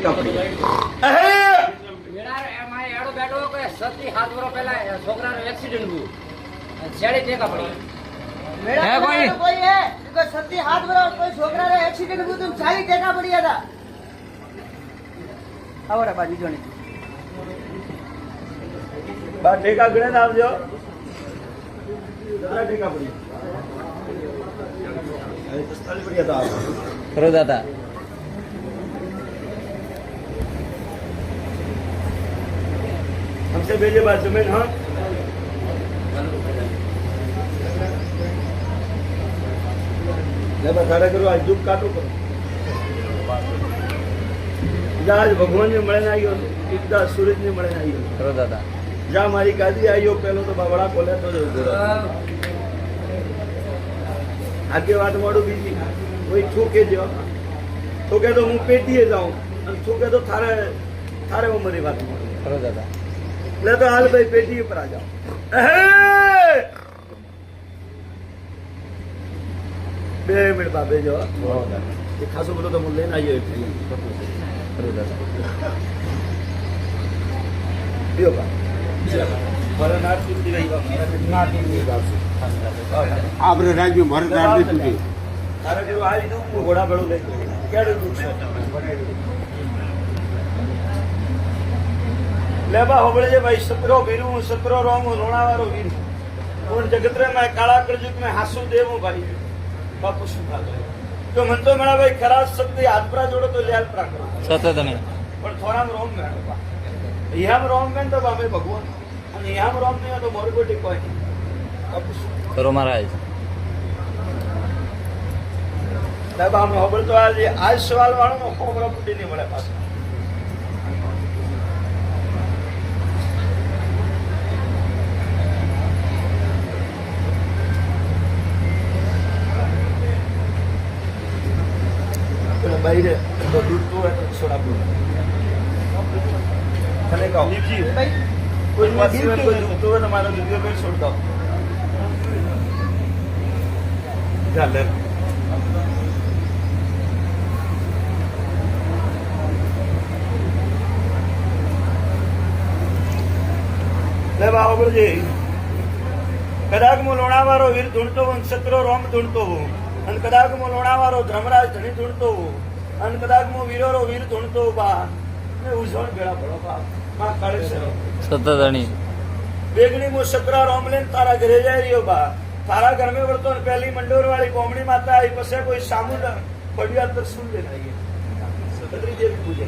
ટેકા પડી એડો બેઠો કે 7 થી 7 વર્ષ પહેલા છોકરાનો એક્સિડન્ટ થયું છેડી ટેકા પડી કોઈ હે કે 7 થી 7 વર્ષ કોઈ છોકરાનો એક્સિડન્ટ થયું તો 40 ટેકા પડી હતા આવરા બાજુ જોણી બા ટેકા ગણે ને આવજો કેટલા ટેકા પડી અરે 45 પડ્યા હતા કરો દાદા हमसे भेजे बात जमीन हाँ बता करो आज दुख काटो करो आज भगवान ने મળે આવ્યો એકદા સૂરજ ને મળે આવ્યો કરો દાદા જા મારી ગાદી આવ્યો પેલો તો બાવડા ખોલે તો આગે વાત મોડું બીજી કોઈ ઠોકે જો ઠોકે તો હું પેટીએ જાઉં અને ઠોકે તો થારે થારે ઉંમરની વાત કરો દાદા ले तो हाल भाई पेटी पर आ जाओ बे मिनट बाबे जो ये खासो बोलो तो मुझे लेना ये दियो बा मारा नाट टूटी गई बा नाट टूटी बात से आपरे राज्य में भारत नाट नहीं टूटी अरे जो आज दो घोड़ा बेड़ो ले क्या दुख से लेबा होबळे जे भाई सतरो वीरू सतरो रोमो लोणावारो वीर और जगतरे में काला करजुग में हासु देवो भाई बापू सुखा तो मन तो मेरा भाई खरा शब्द हाथ पर जोड़ो तो ल्याल प्रा करो સતત નહીં पर थोड़ा रोम में यहाँ रोम में तो बाबे भगवान અને यहाँ रोम में तो मोर कोटी कोई बापू કરો મહારાજ लेबा हम होबळ तो आज सवाल वाળો નો ખોબરો ફૂટી નહીં મળે પાછો बाहर तो दूध तो है सोडा पूरा चले का जी भाई कोई वासी में कोई दूध तो है हमारा दूध पे छोड़ दो चल ले बाबू जी कदाक मो लोणावारो वीर धुणतो सतरो रोम धुणतो અને કદાચ મો લોણાવારો ધર્મરાજ ધણી ધૂણતો અને કદાચ મો વીરો વીર ધૂણતો બા ને ઉજવણ ભેળા ભળો બા માં કાળે છે સતત નહીં બેગણી મો સકરા રોમલેન તારા ઘરે જાય રહ્યો બા તારા ઘર में वर्तो पहली मंडोर वाली कोमड़ी माता आई पसे कोई सामू पड़िया तर सुन लेना ये सतरी देवी पूजे